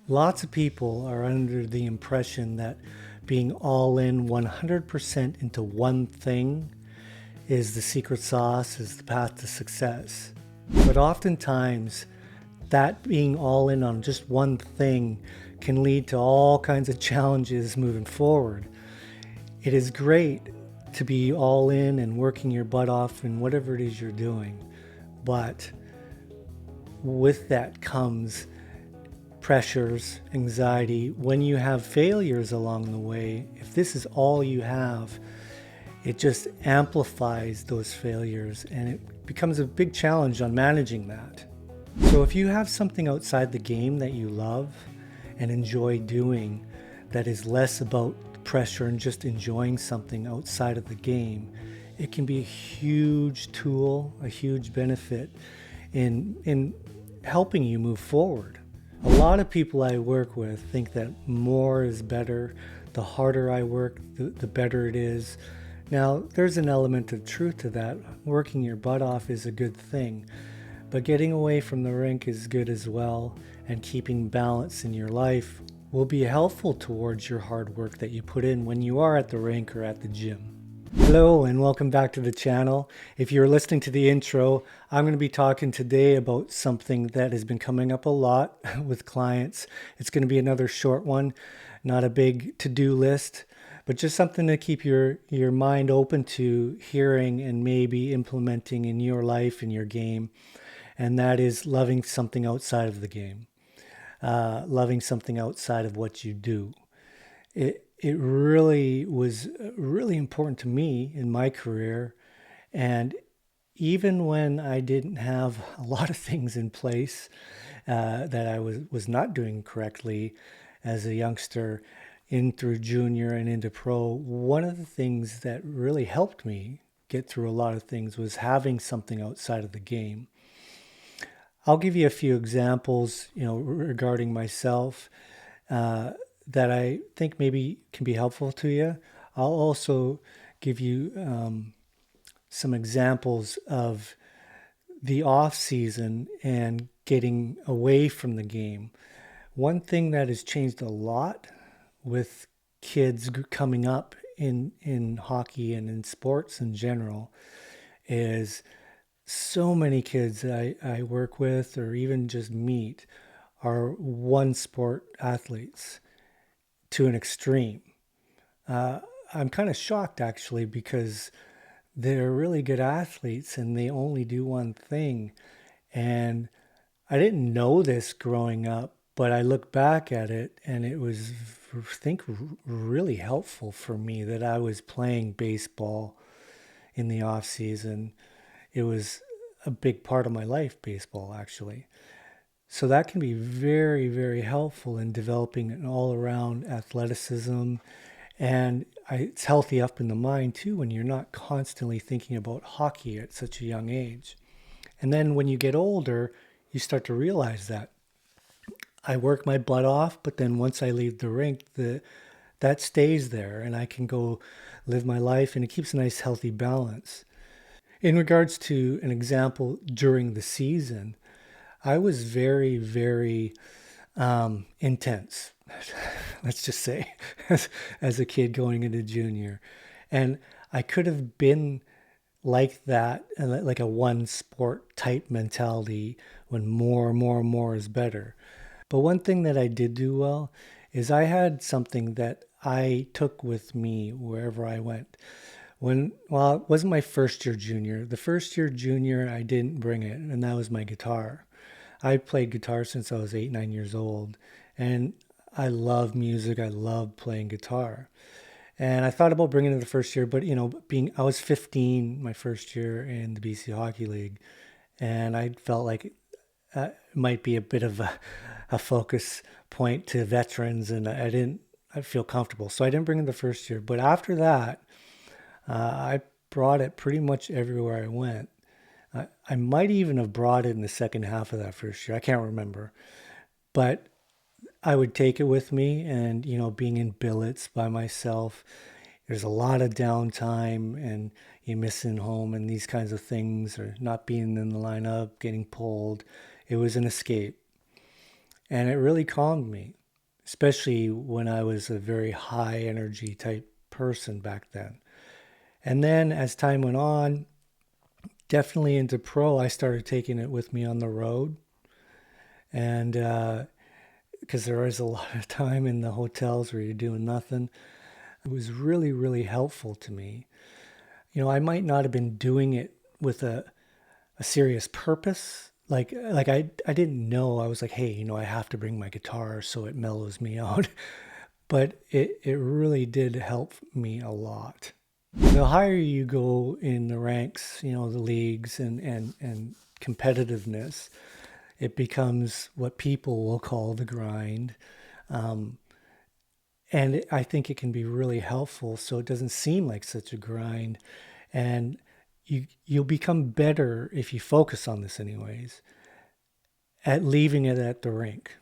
Lots of people are under the impression that being all in 100% into one thing is the secret sauce, is the path to success. But oftentimes, that being all in on just one thing can lead to all kinds of challenges moving forward. It is great to be all in and working your butt off in whatever it is you're doing, but with that comes pressures, anxiety. When you have failures along the way, if this is all you have, it just amplifies those failures and it becomes a big challenge on managing that. So if you have something outside the game that you love and enjoy doing that is less about pressure and just enjoying something outside of the game, it can be a huge tool, a huge benefit in helping you move forward. A lot of people I work with think that more is better. The harder I work, the better it is. Now, there's an element of truth to that. Working your butt off is a good thing, but getting away from the rink is good as well, and keeping balance in your life will be helpful towards your hard work that you put in when you are at the rink or at the gym. Hello and welcome back to the channel. If you're listening to the intro, I'm going to be talking today about something that has been coming up a lot with clients. It's going to be another short one, not a big to-do list, but just something to keep your mind open to hearing and maybe implementing in your life, in your game. And that is loving something outside of the game, loving something outside of what you do. It really was really important to me in my career. And even when I didn't have a lot of things in place that I was not doing correctly as a youngster in through junior and into pro, one of the things that really helped me get through a lot of things was having something outside of the game. I'll give you a few examples, regarding myself that I think maybe can be helpful to you. I'll also give you some examples of the off season and getting away from the game. One thing that has changed a lot with kids coming up in hockey and in sports in general is so many kids I work with or even just meet are one sport athletes to an extreme. I'm kind of shocked actually because they're really good athletes and they only do one thing. And I didn't know this growing up, but I look back at it and it was, I think, really helpful for me that I was playing baseball in the off season. It was a big part of my life, baseball actually. So that can be very, very helpful in developing an all-around athleticism. And it's healthy up in the mind too when you're not constantly thinking about hockey at such a young age. And then when you get older, you start to realize that I work my butt off, but then once I leave the rink, that stays there and I can go live my life and it keeps a nice healthy balance. In regards to an example during the season, I was very, very intense, let's just say, as a kid going into junior. And I could have been like that, like a one sport type mentality when more is better. But one thing that I did do well is I had something that I took with me wherever I went. Well, it wasn't my first year junior. The first year junior, I didn't bring it, and that was my guitar. I played guitar since I was 8, 9 years old, and I love music. I love playing guitar. And I thought about bringing it the first year, but I was 15 my first year in the BC Hockey League, and I felt like it might be a bit of a focus point to veterans, and I feel comfortable. So I didn't bring it the first year, but after that, I brought it pretty much everywhere I went. I might even have brought it in the second half of that first year. I can't remember. But I would take it with me and, being in billets by myself, there's a lot of downtime and you missing home and these kinds of things or not being in the lineup, getting pulled. It was an escape. And it really calmed me. especially when I was a very high energy type person back then. And then as time went on, definitely into pro, I started taking it with me on the road. And because there was a lot of time in the hotels where you're doing nothing, it was really, really helpful to me. I might not have been doing it with a serious purpose. I didn't know. I was like, hey, I have to bring my guitar so it mellows me out. But it really did help me a lot. The higher you go in the ranks, the leagues and competitiveness, it becomes what people will call the grind. Um, and I think it can be really helpful so it doesn't seem like such a grind. And you'll become better if you focus on this anyways, at leaving it at the rink.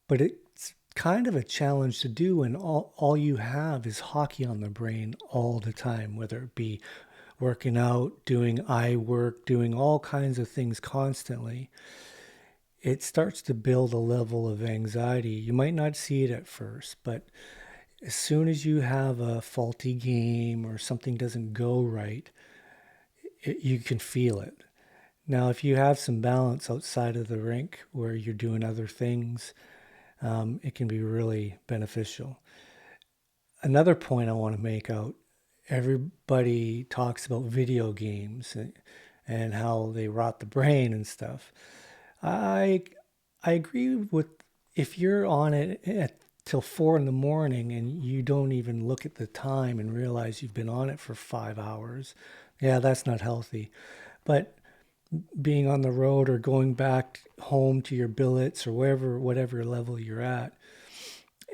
But it's kind of a challenge to do when all you have is hockey on the brain all the time, whether it be working out, doing eye work, doing all kinds of things constantly. It starts to build a level of anxiety. You might not see it at first, but as soon as you have a faulty game or something doesn't go right, you can feel it. Now, if you have some balance outside of the rink where you're doing other things, it can be really beneficial. Another point I want to make out, everybody talks about video games and how they rot the brain and stuff. I I agree with, if you're on it till 4 in the morning and you don't even look at the time and realize you've been on it for 5 hours. Yeah, that's not healthy. But being on the road or going back home to your billets or whatever level you're at,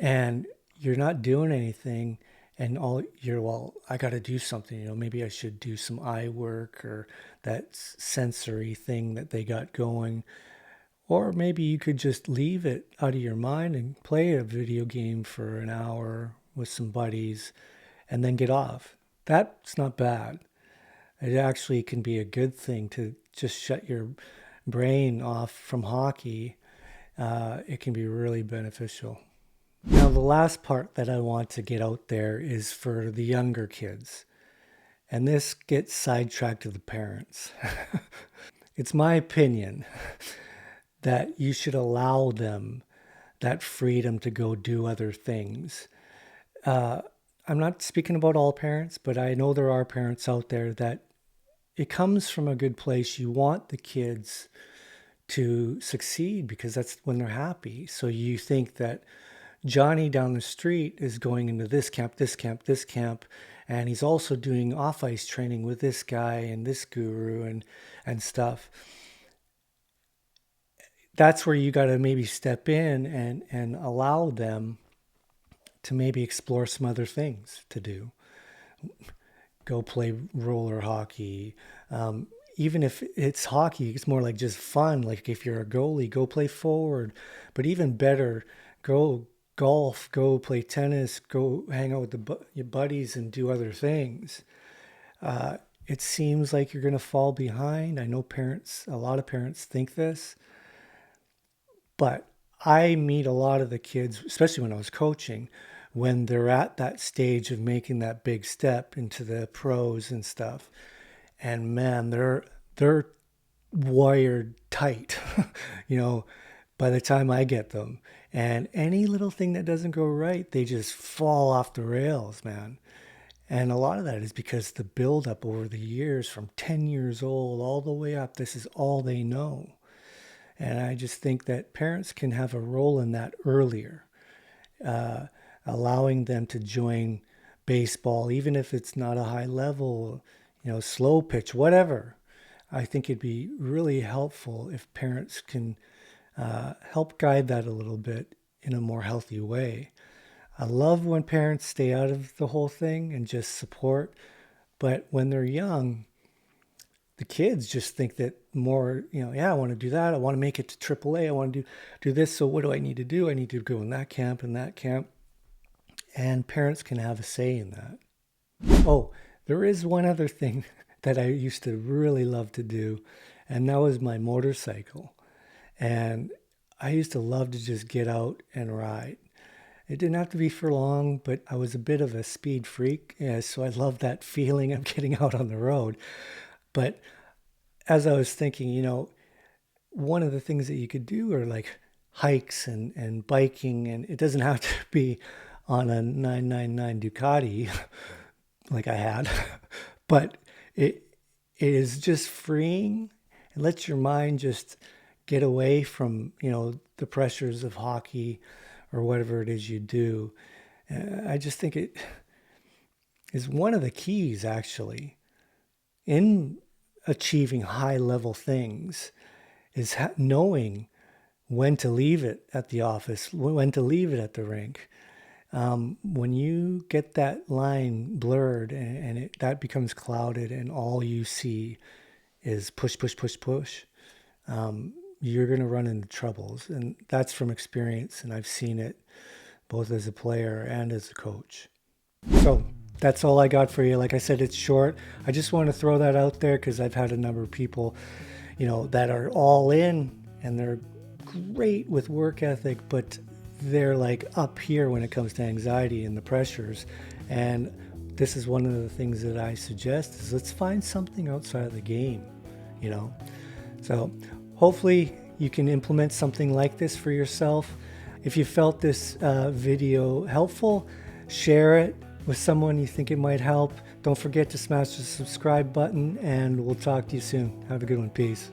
and you're not doing anything, and all you're, well, I got to do something, maybe I should do some eye work or that sensory thing that they got going. Or maybe you could just leave it out of your mind and play a video game for an hour with some buddies and then get off. That's not bad. It actually can be a good thing to just shut your brain off from hockey. It can be really beneficial. Now, the last part that I want to get out there is for the younger kids. And this gets sidetracked to the parents. It's my opinion that you should allow them that freedom to go do other things. Uh, I'm not speaking about all parents, but I know there are parents out there that it comes from a good place. You want the kids to succeed because that's when they're happy. So you think that Johnny down the street is going into this camp, this camp, this camp, and he's also doing off ice training with this guy and this guru and stuff. That's where you got to maybe step in and allow them to maybe explore some other things to do. Go play roller hockey. Even if it's hockey, it's more like just fun. Like if you're a goalie, go play forward. But even better, go golf, go play tennis, go hang out with your buddies and do other things. It seems like you're going to fall behind. I know a lot of parents think this, but I meet a lot of the kids, especially when I was coaching, when they're at that stage of making that big step into the pros and stuff. And man, they're wired tight, you know, by the time I get them. And any little thing that doesn't go right, they just fall off the rails, man. And a lot of that is because the buildup over the years, from 10 years old all the way up, this is all they know. And I just think that parents can have a role in that earlier, uh, allowing them to join baseball, even if it's not a high level, slow pitch, whatever. I think it'd be really helpful if parents can help guide that a little bit in a more healthy way. I love when parents stay out of the whole thing and just support, but when they're young, the kids just think that more, yeah, I want to do that. I want to make it to AAA. I want to do this. So what do I need to do? I need to go in that camp and that camp. And parents can have a say in that. Oh, there is one other thing that I used to really love to do, and that was my motorcycle. And I used to love to just get out and ride. It didn't have to be for long, but I was a bit of a speed freak, yeah, so I love that feeling of getting out on the road. But as I was thinking, one of the things that you could do are like hikes and biking, and it doesn't have to be on a 999 Ducati like I had, but it is just freeing. It lets your mind just get away from, the pressures of hockey or whatever it is you do. I just think it is one of the keys actually in achieving high level things is knowing when to leave it at the office, when to leave it at the rink. When you get that line blurred and that becomes clouded and all you see is push, push, push, push, you're going to run into troubles. And that's from experience. And I've seen it both as a player and as a coach. So that's all I got for you. Like I said, it's short. I just want to throw that out there because I've had a number of people, that are all in and they're great with work ethic, but they're like up here when it comes to anxiety and the pressures. And this is one of the things that I suggest is let's find something outside of the game, So hopefully you can implement something like this for yourself. If you felt this video helpful, share it with someone you think it might help. Don't forget to smash the subscribe button, and we'll talk to you soon. Have a good one. Peace.